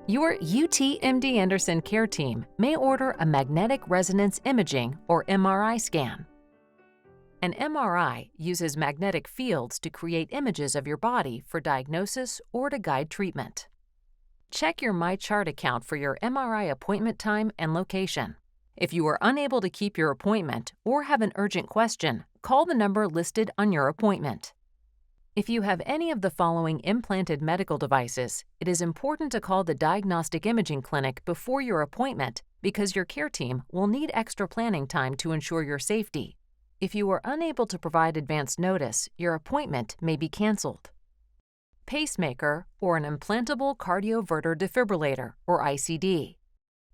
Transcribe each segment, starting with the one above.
Your UT/MD Anderson care team may order a magnetic resonance imaging or MRI scan. An MRI uses magnetic fields to create images of your body for diagnosis or to guide treatment. Check your MyChart account for your MRI appointment time and location. If you are unable to keep your appointment or have an urgent question, call the number listed on your appointment. If you have any of the following implanted medical devices, it is important to call the diagnostic imaging clinic before your appointment because your care team will need extra planning time to ensure your safety. If you are unable to provide advance notice, your appointment may be canceled. Pacemaker or an implantable cardioverter defibrillator or ICD.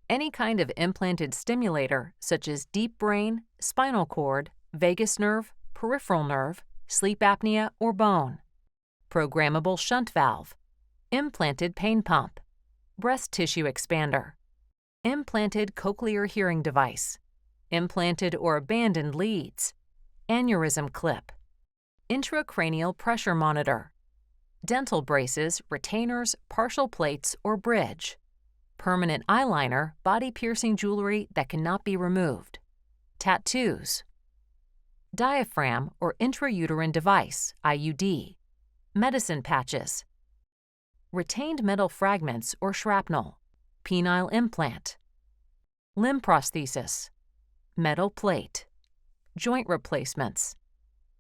Any kind of implanted stimulator such as deep brain, spinal cord, vagus nerve, peripheral nerve, sleep apnea, or bone. Programmable shunt valve. Implanted pain pump. Breast tissue expander. Implanted cochlear hearing device. Implanted or abandoned leads. Aneurysm clip. Intracranial pressure monitor. Dental braces, retainers, partial plates, or bridge. Permanent eyeliner, body-piercing jewelry that cannot be removed. Tattoos. Diaphragm or intrauterine device, IUD. Medicine patches. Retained metal fragments or shrapnel. Penile implant. Limb prosthesis. Metal plate. Joint replacements.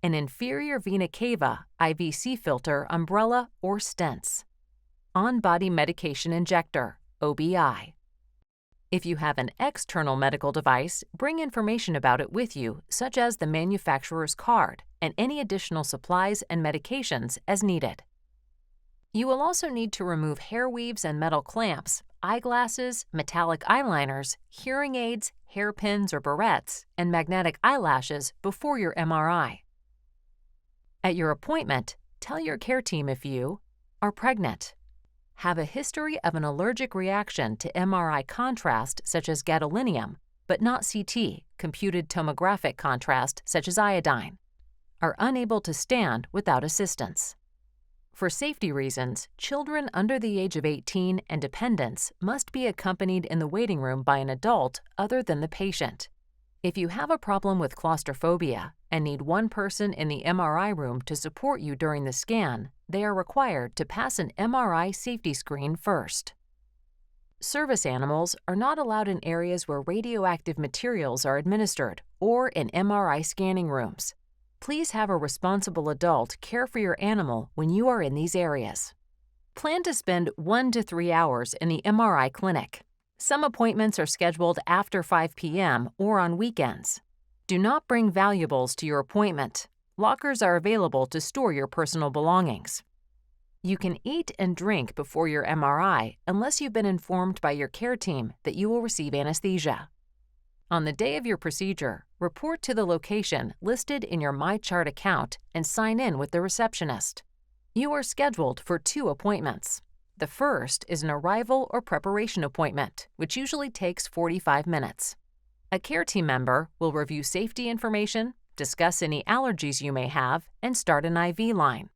An inferior vena cava, IVC filter, umbrella, or stents. On-body medication injector, OBI. If you have an external medical device, bring information about it with you, such as the manufacturer's card and any additional supplies and medications as needed. You will also need to remove hair weaves and metal clamps, eyeglasses, metallic eyeliners, hearing aids, hairpins or barrettes, and magnetic eyelashes before your MRI. At your appointment, tell your care team if you are pregnant, have a history of an allergic reaction to MRI contrast such as gadolinium, but not CT, computed tomographic contrast such as iodine, are unable to stand without assistance. For safety reasons, children under the age of 18 and dependents must be accompanied in the waiting room by an adult other than the patient. If you have a problem with claustrophobia and need one person in the MRI room to support you during the scan, they are required to pass an MRI safety screen first. Service animals are not allowed in areas where radioactive materials are administered or in MRI scanning rooms. Please have a responsible adult care for your animal when you are in these areas. Plan to spend 1 to 3 hours in the MRI clinic. Some appointments are scheduled after 5 p.m. or on weekends. Do not bring valuables to your appointment. Lockers are available to store your personal belongings. You can eat and drink before your MRI unless you've been informed by your care team that you will receive anesthesia. On the day of your procedure, report to the location listed in your MyChart account and sign in with the receptionist. You are scheduled for 2 appointments. The first is an arrival or preparation appointment, which usually takes 45 minutes. A care team member will review safety information, discuss any allergies you may have, and start an IV line.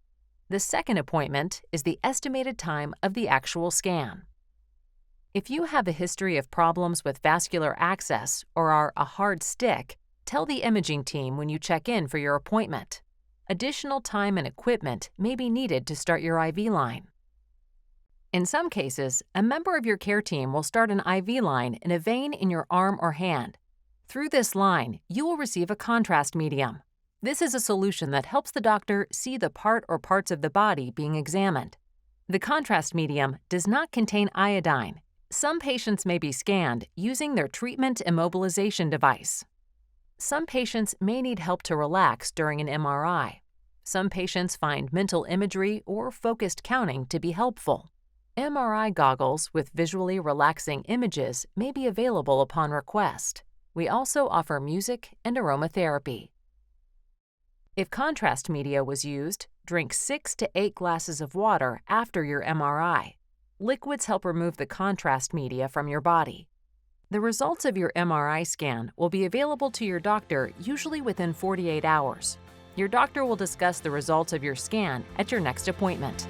The second appointment is the estimated time of the actual scan. If you have a history of problems with vascular access or are a hard stick, tell the imaging team when you check in for your appointment. Additional time and equipment may be needed to start your IV line. In some cases, a member of your care team will start an IV line in a vein in your arm or hand. Through this line, you will receive a contrast medium. This is a solution that helps the doctor see the part or parts of the body being examined. The contrast medium does not contain iodine. Some patients may be scanned using their treatment immobilization device. Some patients may need help to relax during an MRI. Some patients find mental imagery or focused counting to be helpful. MRI goggles with visually relaxing images may be available upon request. We also offer music and aromatherapy. If contrast media was used, drink 6 to 8 glasses of water after your MRI. Liquids help remove the contrast media from your body. The results of your MRI scan will be available to your doctor usually within 48 hours. Your doctor will discuss the results of your scan at your next appointment.